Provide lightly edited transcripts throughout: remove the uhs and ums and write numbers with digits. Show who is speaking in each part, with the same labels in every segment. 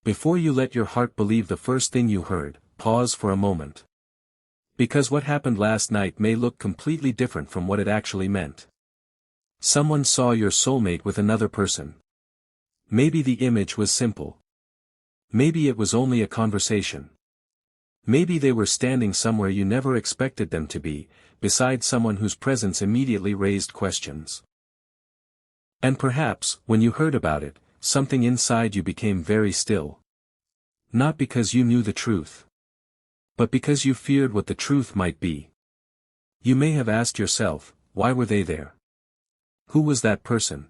Speaker 1: Before you let your heart believe the first thing you heard, pause for a moment. Because what happened last night may look completely different from what it actually meant. Someone saw your soulmate with another person. Maybe the image was simple. Maybe it was only a conversation. Maybe they were standing somewhere you never expected them to be, beside someone whose presence immediately raised questions. And perhaps, when you heard about it, something inside you became very still. Not because you knew the truth, but because you feared what the truth might be. You may have asked yourself, why were they there? Who was that person?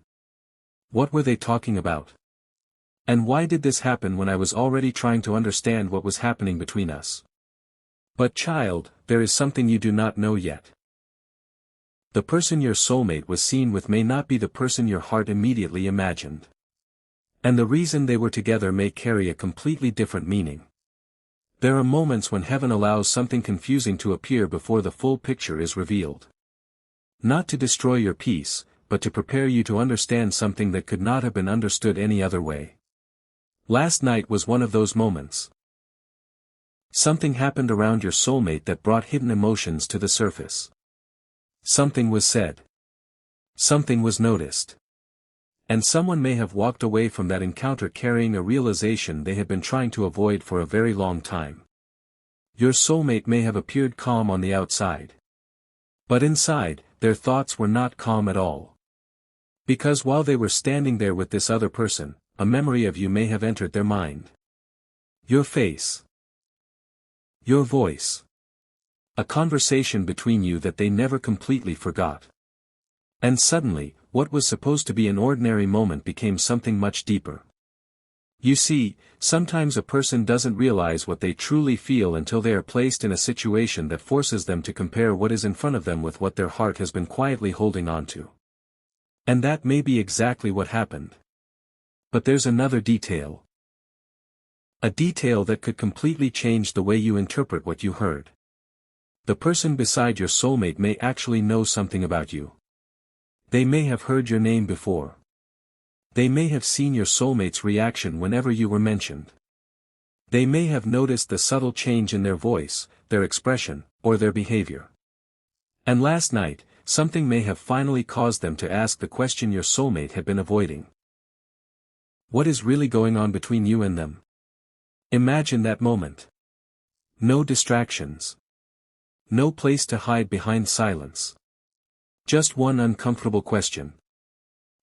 Speaker 1: What were they talking about? And why did this happen when I was already trying to understand what was happening between us? But child, there is something you do not know yet. The person your soulmate was seen with may not be the person your heart immediately imagined. And the reason they were together may carry a completely different meaning. There are moments when heaven allows something confusing to appear before the full picture is revealed. Not to destroy your peace, but to prepare you to understand something that could not have been understood any other way. Last night was one of those moments. Something happened around your soulmate that brought hidden emotions to the surface. Something was said. Something was noticed. And someone may have walked away from that encounter carrying a realization they had been trying to avoid for a very long time. Your soulmate may have appeared calm on the outside. But inside, their thoughts were not calm at all. Because while they were standing there with this other person, a memory of you may have entered their mind. Your face. Your voice. A conversation between you that they never completely forgot. And suddenly, what was supposed to be an ordinary moment became something much deeper. You see, sometimes a person doesn't realize what they truly feel until they are placed in a situation that forces them to compare what is in front of them with what their heart has been quietly holding on to. And that may be exactly what happened. But there's another detail. A detail that could completely change the way you interpret what you heard. The person beside your soulmate may actually know something about you. They may have heard your name before. They may have seen your soulmate's reaction whenever you were mentioned. They may have noticed the subtle change in their voice, their expression, or their behavior. And last night, something may have finally caused them to ask the question your soulmate had been avoiding. What is really going on between you and them? Imagine that moment. No distractions. No place to hide behind silence. Just one uncomfortable question.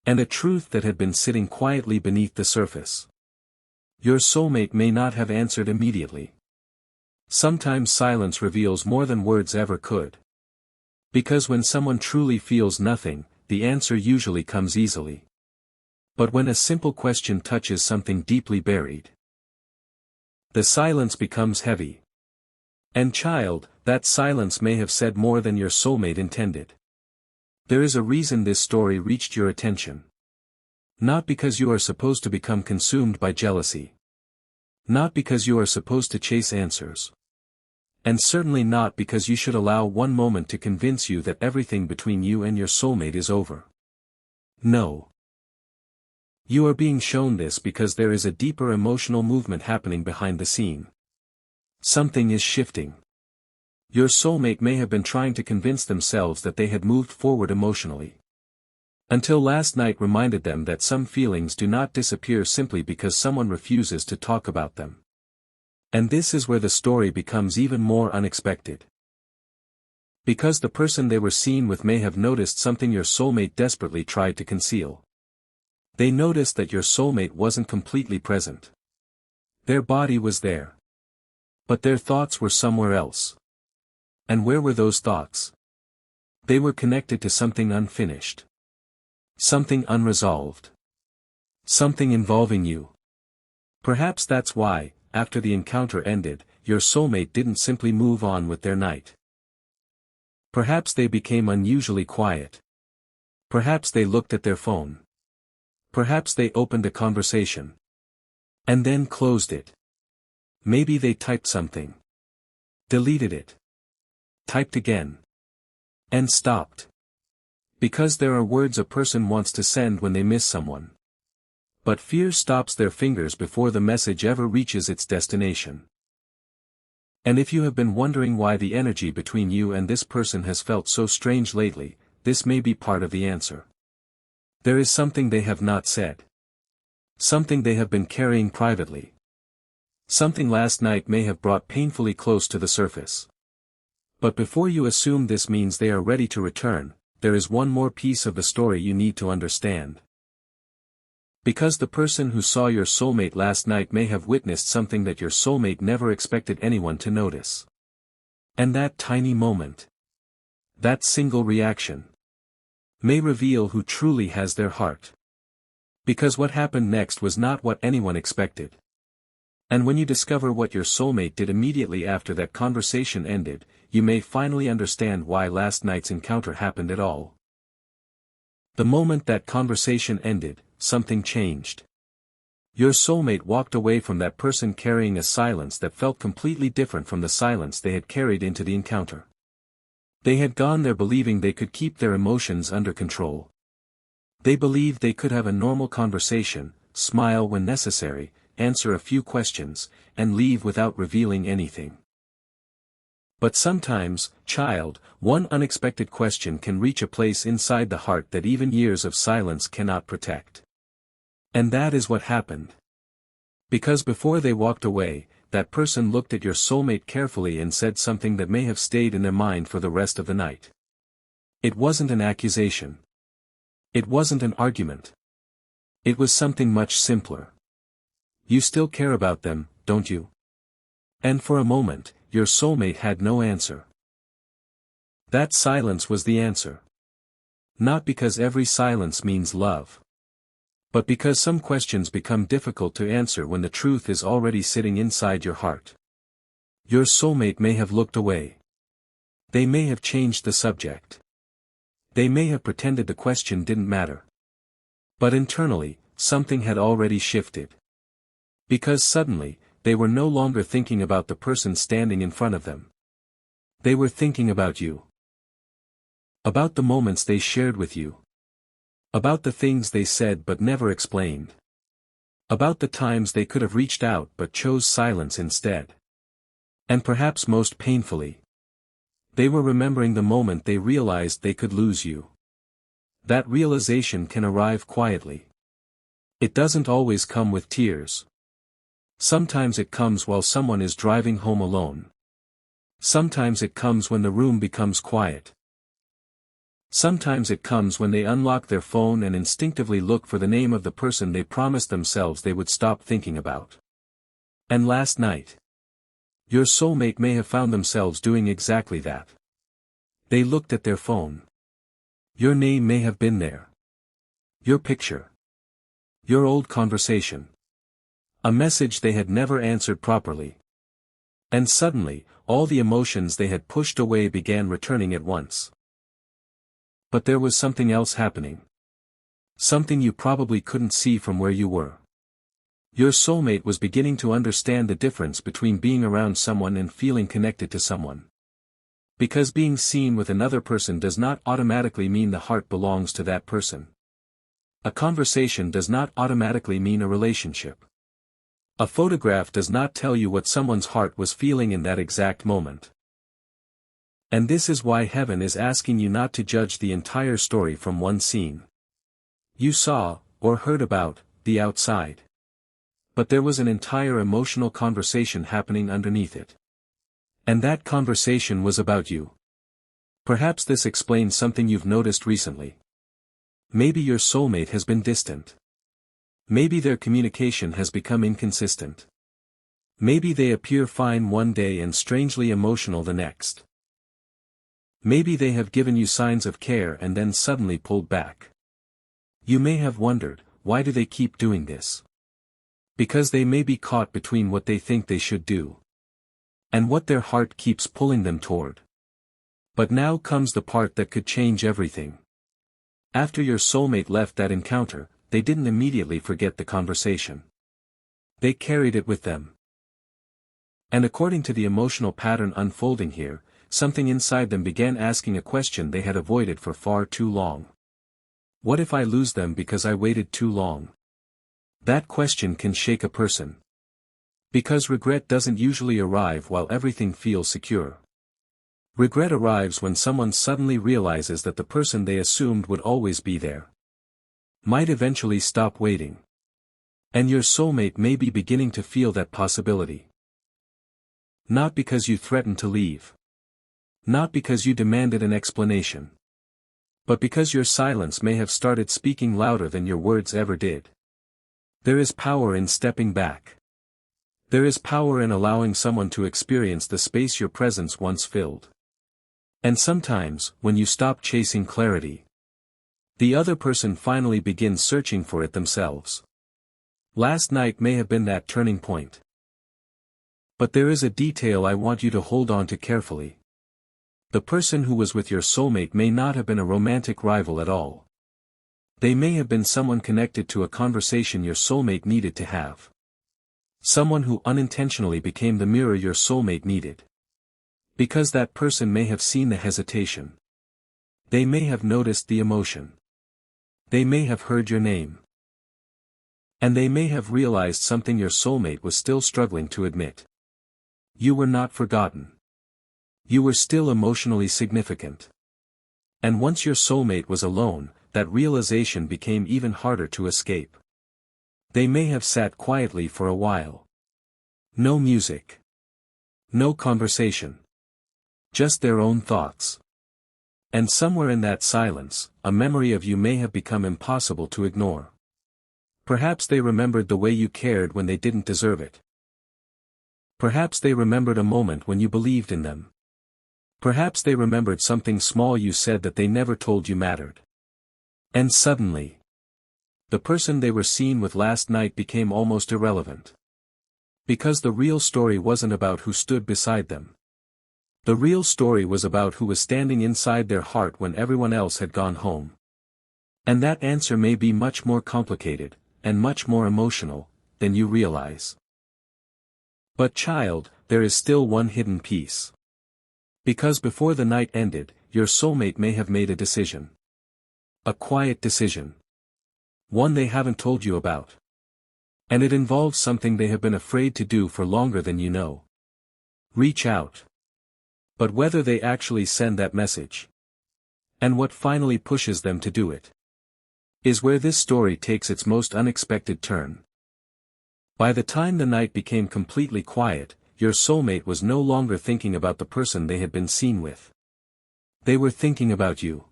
Speaker 1: And a truth that had been sitting quietly beneath the surface. Your soulmate may not have answered immediately. Sometimes silence reveals more than words ever could. Because when someone truly feels nothing, the answer usually comes easily. But when a simple question touches something deeply buried, the silence becomes heavy. And child, that silence may have said more than your soulmate intended. There is a reason this story reached your attention. Not because you are supposed to become consumed by jealousy. Not because you are supposed to chase answers. And certainly not because you should allow one moment to convince you that everything between you and your soulmate is over. No. You are being shown this because there is a deeper emotional movement happening behind the scene. Something is shifting. Your soulmate may have been trying to convince themselves that they had moved forward emotionally. Until last night reminded them that some feelings do not disappear simply because someone refuses to talk about them. And this is where the story becomes even more unexpected. Because the person they were seen with may have noticed something your soulmate desperately tried to conceal. They noticed that your soulmate wasn't completely present. Their body was there. But their thoughts were somewhere else. And where were those thoughts? They were connected to something unfinished. Something unresolved. Something involving you. Perhaps that's why, after the encounter ended, your soulmate didn't simply move on with their night. Perhaps they became unusually quiet. Perhaps they looked at their phone. Perhaps they opened a conversation. And then closed it. Maybe they typed something. Deleted it. Typed again. And stopped. Because there are words a person wants to send when they miss someone. But fear stops their fingers before the message ever reaches its destination. And if you have been wondering why the energy between you and this person has felt so strange lately, this may be part of the answer. There is something they have not said. Something they have been carrying privately. Something last night may have brought painfully close to the surface. But before you assume this means they are ready to return, there is one more piece of the story you need to understand. Because the person who saw your soulmate last night may have witnessed something that your soulmate never expected anyone to notice. And that tiny moment, that single reaction, may reveal who truly has their heart. Because what happened next was not what anyone expected. And when you discover what your soulmate did immediately after that conversation ended, you may finally understand why last night's encounter happened at all. The moment that conversation ended, something changed. Your soulmate walked away from that person carrying a silence that felt completely different from the silence they had carried into the encounter. They had gone there believing they could keep their emotions under control. They believed they could have a normal conversation, smile when necessary, answer a few questions, and leave without revealing anything. But sometimes, child, one unexpected question can reach a place inside the heart that even years of silence cannot protect. And that is what happened. Because before they walked away, that person looked at your soulmate carefully and said something that may have stayed in their mind for the rest of the night. It wasn't an accusation. It wasn't an argument. It was something much simpler. You still care about them, don't you? And for a moment, your soulmate had no answer. That silence was the answer. Not because every silence means love. But because some questions become difficult to answer when the truth is already sitting inside your heart. Your soulmate may have looked away. They may have changed the subject. They may have pretended the question didn't matter. But internally, something had already shifted. Because suddenly, they were no longer thinking about the person standing in front of them. They were thinking about you. About the moments they shared with you. About the things they said but never explained. About the times they could have reached out but chose silence instead. And perhaps most painfully, they were remembering the moment they realized they could lose you. That realization can arrive quietly. It doesn't always come with tears. Sometimes it comes while someone is driving home alone. Sometimes it comes when the room becomes quiet. Sometimes it comes when they unlock their phone and instinctively look for the name of the person they promised themselves they would stop thinking about. And last night, your soulmate may have found themselves doing exactly that. They looked at their phone. Your name may have been there. Your picture. Your old conversation. A message they had never answered properly. And suddenly, all the emotions they had pushed away began returning at once. But there was something else happening. Something you probably couldn't see from where you were. Your soulmate was beginning to understand the difference between being around someone and feeling connected to someone. Because being seen with another person does not automatically mean the heart belongs to that person. A conversation does not automatically mean a relationship. A photograph does not tell you what someone's heart was feeling in that exact moment. And this is why heaven is asking you not to judge the entire story from one scene. You saw, or heard about, the outside. But there was an entire emotional conversation happening underneath it. And that conversation was about you. Perhaps this explains something you've noticed recently. Maybe your soulmate has been distant. Maybe their communication has become inconsistent. Maybe they appear fine one day and strangely emotional the next. Maybe they have given you signs of care and then suddenly pulled back. You may have wondered, why do they keep doing this? Because they may be caught between what they think they should do and what their heart keeps pulling them toward. But now comes the part that could change everything. After your soulmate left that encounter, they didn't immediately forget the conversation. They carried it with them. And according to the emotional pattern unfolding here, something inside them began asking a question they had avoided for far too long. What if I lose them because I waited too long? That question can shake a person. Because regret doesn't usually arrive while everything feels secure. Regret arrives when someone suddenly realizes that the person they assumed would always be there might eventually stop waiting. And your soulmate may be beginning to feel that possibility. Not because you threatened to leave. Not because you demanded an explanation. But because your silence may have started speaking louder than your words ever did. There is power in stepping back. There is power in allowing someone to experience the space your presence once filled. And sometimes, when you stop chasing clarity, the other person finally begins searching for it themselves. Last night may have been that turning point. But there is a detail I want you to hold on to carefully. The person who was with your soulmate may not have been a romantic rival at all. They may have been someone connected to a conversation your soulmate needed to have. Someone who unintentionally became the mirror your soulmate needed. Because that person may have seen the hesitation. They may have noticed the emotion. They may have heard your name. And they may have realized something your soulmate was still struggling to admit. You were not forgotten. You were still emotionally significant. And once your soulmate was alone, that realization became even harder to escape. They may have sat quietly for a while. No music. No conversation. Just their own thoughts. And somewhere in that silence, a memory of you may have become impossible to ignore. Perhaps they remembered the way you cared when they didn't deserve it. Perhaps they remembered a moment when you believed in them. Perhaps they remembered something small you said that they never told you mattered. And suddenly, the person they were seen with last night became almost irrelevant. Because the real story wasn't about who stood beside them. The real story was about who was standing inside their heart when everyone else had gone home. And that answer may be much more complicated, and much more emotional, than you realize. But child, there is still one hidden piece. Because before the night ended, your soulmate may have made a decision. A quiet decision. One they haven't told you about. And it involves something they have been afraid to do for longer than you know. Reach out. But whether they actually send that message, and what finally pushes them to do it, is where this story takes its most unexpected turn. By the time the night became completely quiet, your soulmate was no longer thinking about the person they had been seen with. They were thinking about you.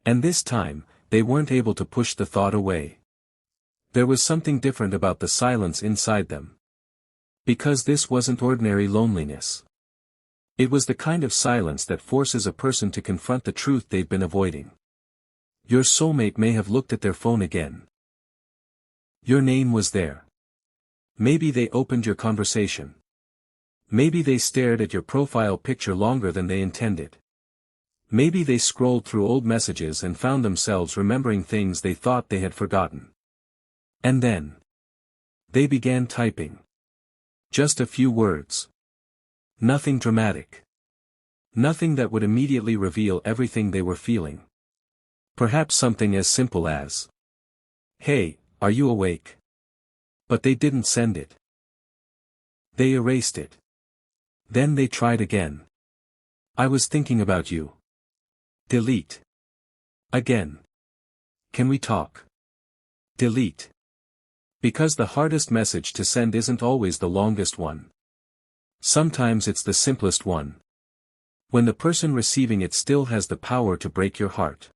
Speaker 1: And this time, they weren't able to push the thought away. There was something different about the silence inside them. Because this wasn't ordinary loneliness. It was the kind of silence that forces a person to confront the truth they've been avoiding. Your soulmate may have looked at their phone again. Your name was there. Maybe they opened your conversation. Maybe they stared at your profile picture longer than they intended. Maybe they scrolled through old messages and found themselves remembering things they thought they had forgotten. And then, they began typing. Just a few words. Nothing dramatic. Nothing that would immediately reveal everything they were feeling. Perhaps something as simple as, "Hey, are you awake?" But they didn't send it. They erased it. Then they tried again. "I was thinking about you." Delete. Again. "Can we talk?" Delete. Because the hardest message to send isn't always the longest one. Sometimes it's the simplest one. When the person receiving it still has the power to break your heart.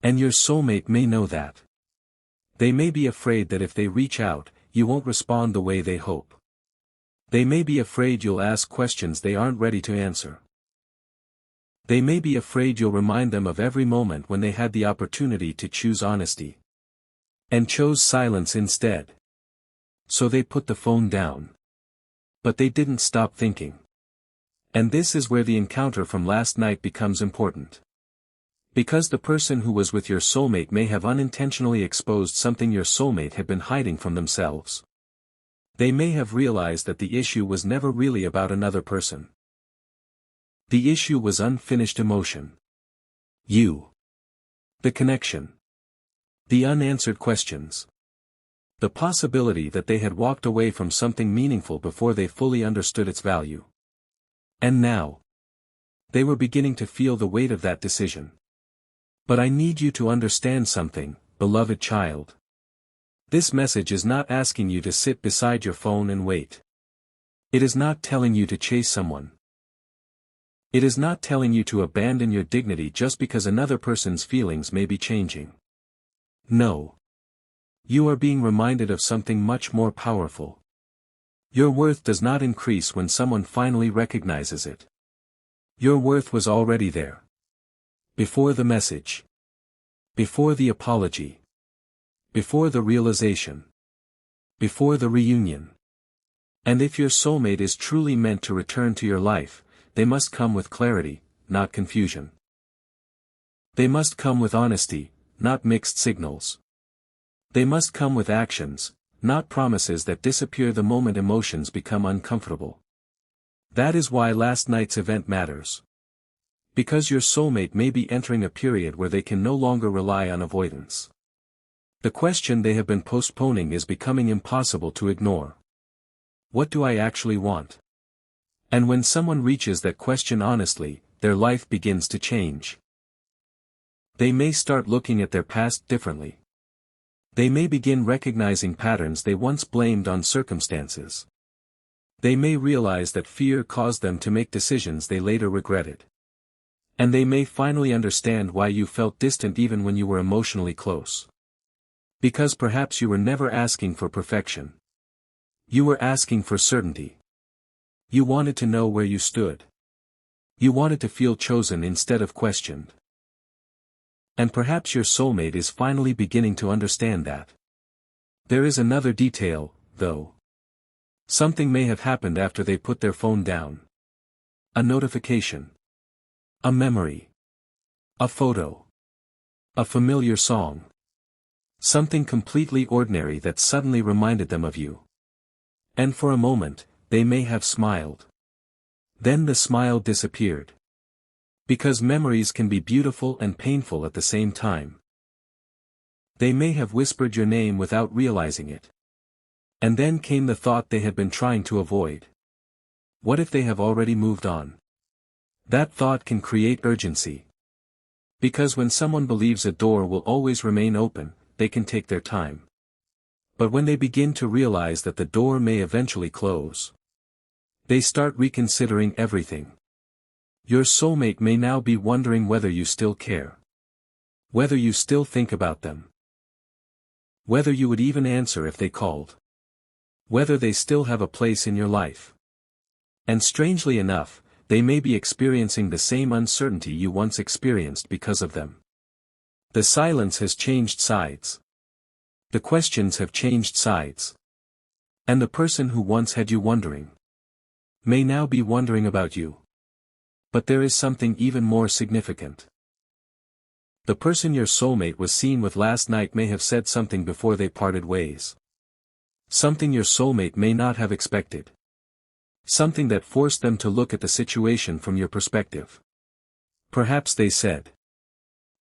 Speaker 1: And your soulmate may know that. They may be afraid that if they reach out, you won't respond the way they hope. They may be afraid you'll ask questions they aren't ready to answer. They may be afraid you'll remind them of every moment when they had the opportunity to choose honesty. And chose silence instead. So they put the phone down. But they didn't stop thinking. And this is where the encounter from last night becomes important. Because the person who was with your soulmate may have unintentionally exposed something your soulmate had been hiding from themselves. They may have realized that the issue was never really about another person. The issue was unfinished emotion. You. The connection. The unanswered questions. The possibility that they had walked away from something meaningful before they fully understood its value. And now, they were beginning to feel the weight of that decision. But I need you to understand something, beloved child. This message is not asking you to sit beside your phone and wait. It is not telling you to chase someone. It is not telling you to abandon your dignity just because another person's feelings may be changing. No. You are being reminded of something much more powerful. Your worth does not increase when someone finally recognizes it. Your worth was already there. Before the message. Before the apology. Before the realization. Before the reunion. And if your soulmate is truly meant to return to your life, they must come with clarity, not confusion. They must come with honesty, not mixed signals. They must come with actions, not promises that disappear the moment emotions become uncomfortable. That is why last night's event matters. Because your soulmate may be entering a period where they can no longer rely on avoidance. The question they have been postponing is becoming impossible to ignore. What do I actually want? And when someone reaches that question honestly, their life begins to change. They may start looking at their past differently. They may begin recognizing patterns they once blamed on circumstances. They may realize that fear caused them to make decisions they later regretted. And they may finally understand why you felt distant even when you were emotionally close. Because perhaps you were never asking for perfection. You were asking for certainty. You wanted to know where you stood. You wanted to feel chosen instead of questioned. And perhaps your soulmate is finally beginning to understand that. There is another detail, though. Something may have happened after they put their phone down. A notification. A memory. A photo. A familiar song. Something completely ordinary that suddenly reminded them of you. And for a moment, they may have smiled. Then the smile disappeared. Because memories can be beautiful and painful at the same time. They may have whispered your name without realizing it. And then came the thought they had been trying to avoid. What if they have already moved on? That thought can create urgency. Because when someone believes a door will always remain open, they can take their time. But when they begin to realize that the door may eventually close, they start reconsidering everything. Your soulmate may now be wondering whether you still care. Whether you still think about them. Whether you would even answer if they called. Whether they still have a place in your life. And strangely enough, they may be experiencing the same uncertainty you once experienced because of them. The silence has changed sides. The questions have changed sides. And the person who once had you wondering may now be wondering about you. But there is something even more significant. The person your soulmate was seen with last night may have said something before they parted ways. Something your soulmate may not have expected. Something that forced them to look at the situation from your perspective. Perhaps they said,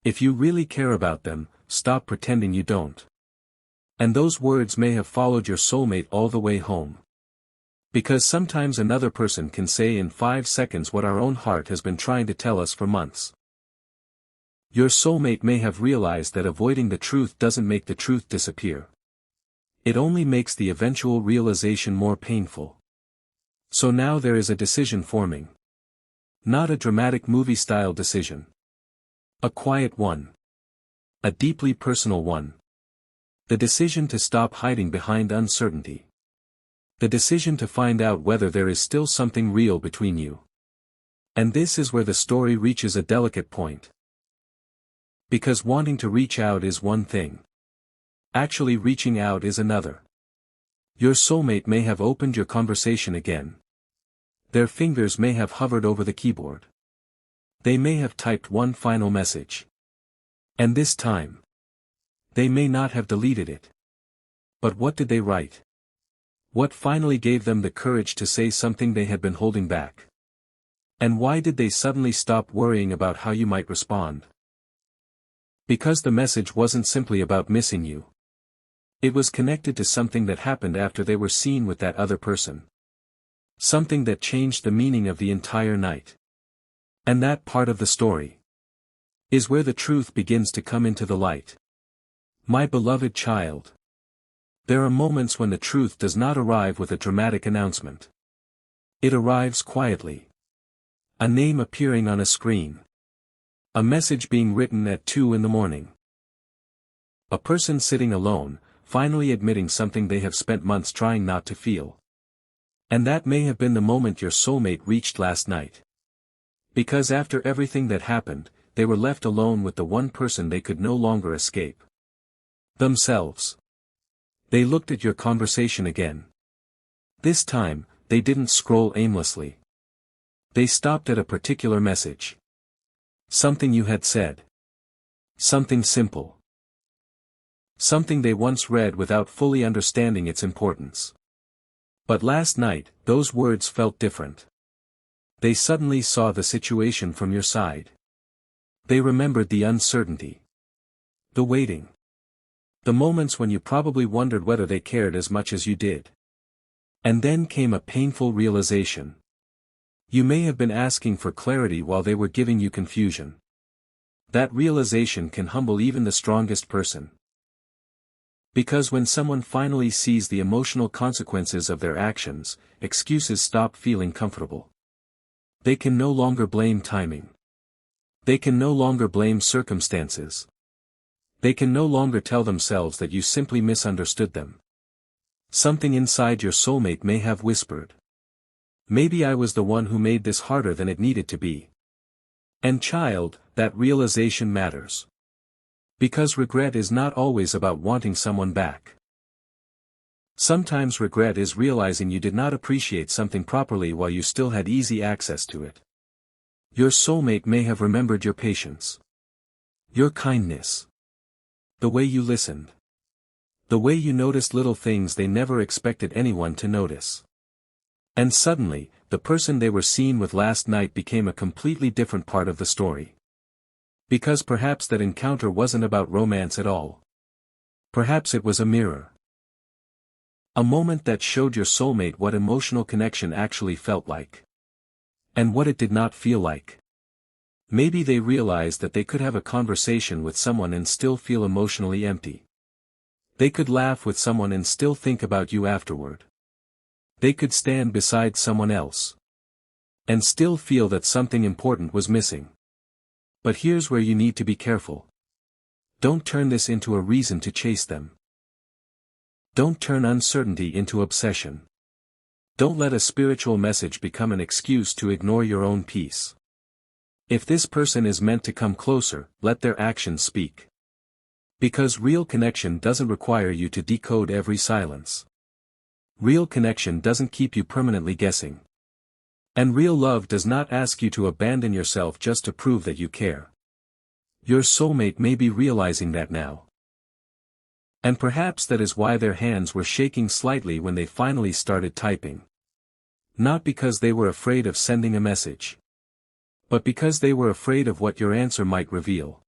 Speaker 1: "If you really care about them, stop pretending you don't." And those words may have followed your soulmate all the way home. Because sometimes another person can say in 5 seconds what our own heart has been trying to tell us for months. Your soulmate may have realized that avoiding the truth doesn't make the truth disappear. It only makes the eventual realization more painful. So now there is a decision forming. Not a dramatic movie-style decision. A quiet one. A deeply personal one. The decision to stop hiding behind uncertainty. The decision to find out whether there is still something real between you. And this is where the story reaches a delicate point. Because wanting to reach out is one thing. Actually reaching out is another. Your soulmate may have opened your conversation again. Their fingers may have hovered over the keyboard. They may have typed one final message. And this time, they may not have deleted it. But what did they write? What finally gave them the courage to say something they had been holding back? And why did they suddenly stop worrying about how you might respond? Because the message wasn't simply about missing you. It was connected to something that happened after they were seen with that other person. Something that changed the meaning of the entire night. And that part of the story is where the truth begins to come into the light. My beloved child. There are moments when the truth does not arrive with a dramatic announcement. It arrives quietly. A name appearing on a screen. A message being written at 2 in the morning. A person sitting alone, finally admitting something they have spent months trying not to feel. And that may have been the moment your soulmate reached last night. Because after everything that happened, they were left alone with the one person they could no longer escape. Themselves. They looked at your conversation again. This time, they didn't scroll aimlessly. They stopped at a particular message. Something you had said. Something simple. Something they once read without fully understanding its importance. But last night, those words felt different. They suddenly saw the situation from your side. They remembered the uncertainty. The waiting. The moments when you probably wondered whether they cared as much as you did. And then came a painful realization. You may have been asking for clarity while they were giving you confusion. That realization can humble even the strongest person. Because when someone finally sees the emotional consequences of their actions, excuses stop feeling comfortable. They can no longer blame timing. They can no longer blame circumstances. They can no longer tell themselves that you simply misunderstood them. Something inside your soulmate may have whispered. Maybe I was the one who made this harder than it needed to be. And child, that realization matters. Because regret is not always about wanting someone back. Sometimes regret is realizing you did not appreciate something properly while you still had easy access to it. Your soulmate may have remembered your patience. Your kindness. The way you listened. The way you noticed little things they never expected anyone to notice. And suddenly, the person they were seen with last night became a completely different part of the story. Because perhaps that encounter wasn't about romance at all. Perhaps it was a mirror. A moment that showed your soulmate what emotional connection actually felt like. And what it did not feel like. Maybe they realized that they could have a conversation with someone and still feel emotionally empty. They could laugh with someone and still think about you afterward. They could stand beside someone else. And still feel that something important was missing. But here's where you need to be careful. Don't turn this into a reason to chase them. Don't turn uncertainty into obsession. Don't let a spiritual message become an excuse to ignore your own peace. If this person is meant to come closer, let their actions speak. Because real connection doesn't require you to decode every silence. Real connection doesn't keep you permanently guessing. And real love does not ask you to abandon yourself just to prove that you care. Your soulmate may be realizing that now. And perhaps that is why their hands were shaking slightly when they finally started typing. Not because they were afraid of sending a message. But because they were afraid of what your answer might reveal.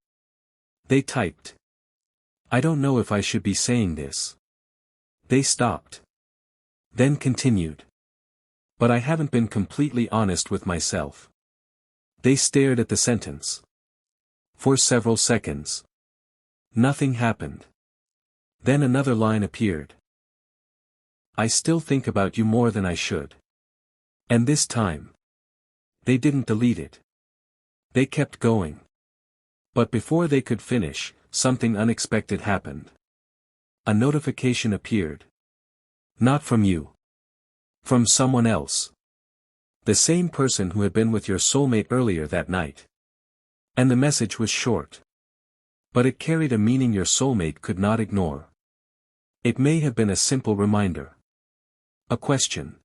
Speaker 1: They typed. I don't know if I should be saying this. They stopped. Then continued. But I haven't been completely honest with myself. They stared at the sentence. For several seconds. Nothing happened. Then another line appeared. I still think about you more than I should. And this time. They didn't delete it. They kept going. But before they could finish, something unexpected happened. A notification appeared. Not from you. From someone else. The same person who had been with your soulmate earlier that night. And the message was short. But it carried a meaning your soulmate could not ignore. It may have been a simple reminder. A question.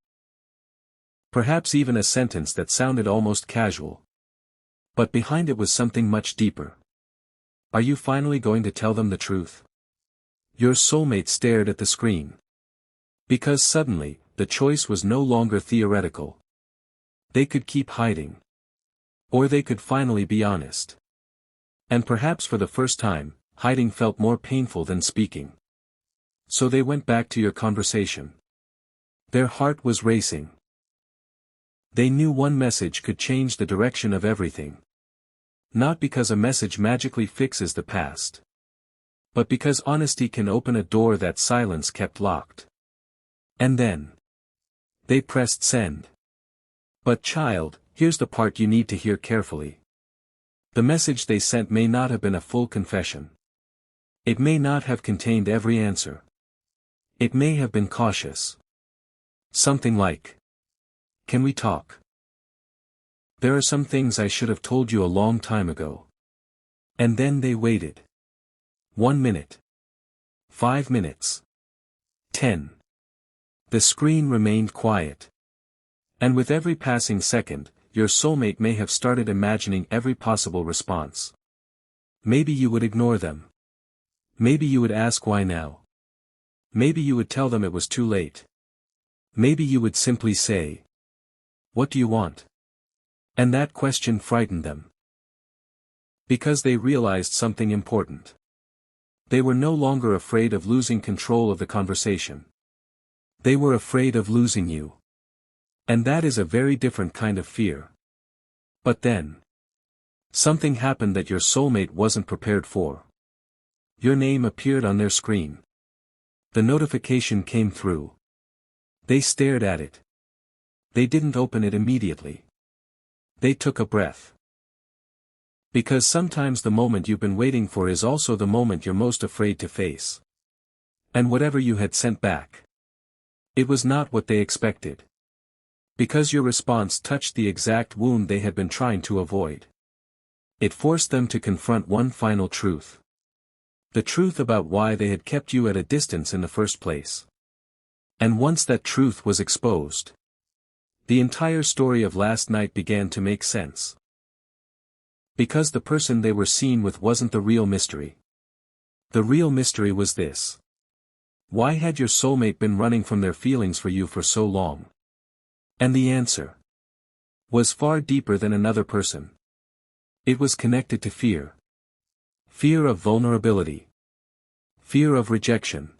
Speaker 1: Perhaps even a sentence that sounded almost casual. But behind it was something much deeper. Are you finally going to tell them the truth? Your soulmate stared at the screen. Because suddenly, the choice was no longer theoretical. They could keep hiding. Or they could finally be honest. And perhaps for the first time, hiding felt more painful than speaking. So they went back to your conversation. Their heart was racing. They knew one message could change the direction of everything. Not because a message magically fixes the past, but because honesty can open a door that silence kept locked. And then they pressed send. But child, here's the part you need to hear carefully. The message they sent may not have been a full confession. It may not have contained every answer. It may have been cautious. Something like, "Can we talk? There are some things I should have told you a long time ago." And then they waited. 1 minute. 5 minutes. 10. The screen remained quiet. And with every passing second, your soulmate may have started imagining every possible response. Maybe you would ignore them. Maybe you would ask why now. Maybe you would tell them it was too late. Maybe you would simply say, "What do you want?" And that question frightened them. Because they realized something important. They were no longer afraid of losing control of the conversation. They were afraid of losing you. And that is a very different kind of fear. But then, something happened that your soulmate wasn't prepared for. Your name appeared on their screen. The notification came through. They stared at it. They didn't open it immediately. They took a breath. Because sometimes the moment you've been waiting for is also the moment you're most afraid to face. And whatever you had sent back, it was not what they expected. Because your response touched the exact wound they had been trying to avoid. It forced them to confront one final truth. The truth about why they had kept you at a distance in the first place. And once that truth was exposed, the entire story of last night began to make sense. Because the person they were seen with wasn't the real mystery. The real mystery was this. Why had your soulmate been running from their feelings for you for so long? And the answer was far deeper than another person. It was connected to fear. Fear of vulnerability. Fear of rejection.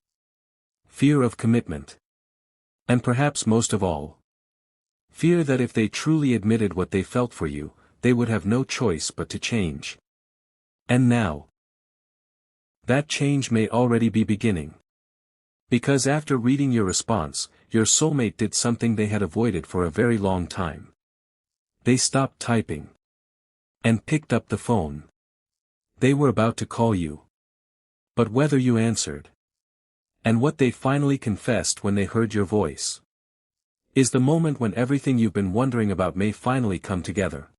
Speaker 1: Fear of commitment. And perhaps most of all, fear that if they truly admitted what they felt for you, they would have no choice but to change. And now, that change may already be beginning. Because after reading your response, your soulmate did something they had avoided for a very long time. They stopped typing. And picked up the phone. They were about to call you. But whether you answered, and what they finally confessed when they heard your voice, is the moment when everything you've been wondering about may finally come together.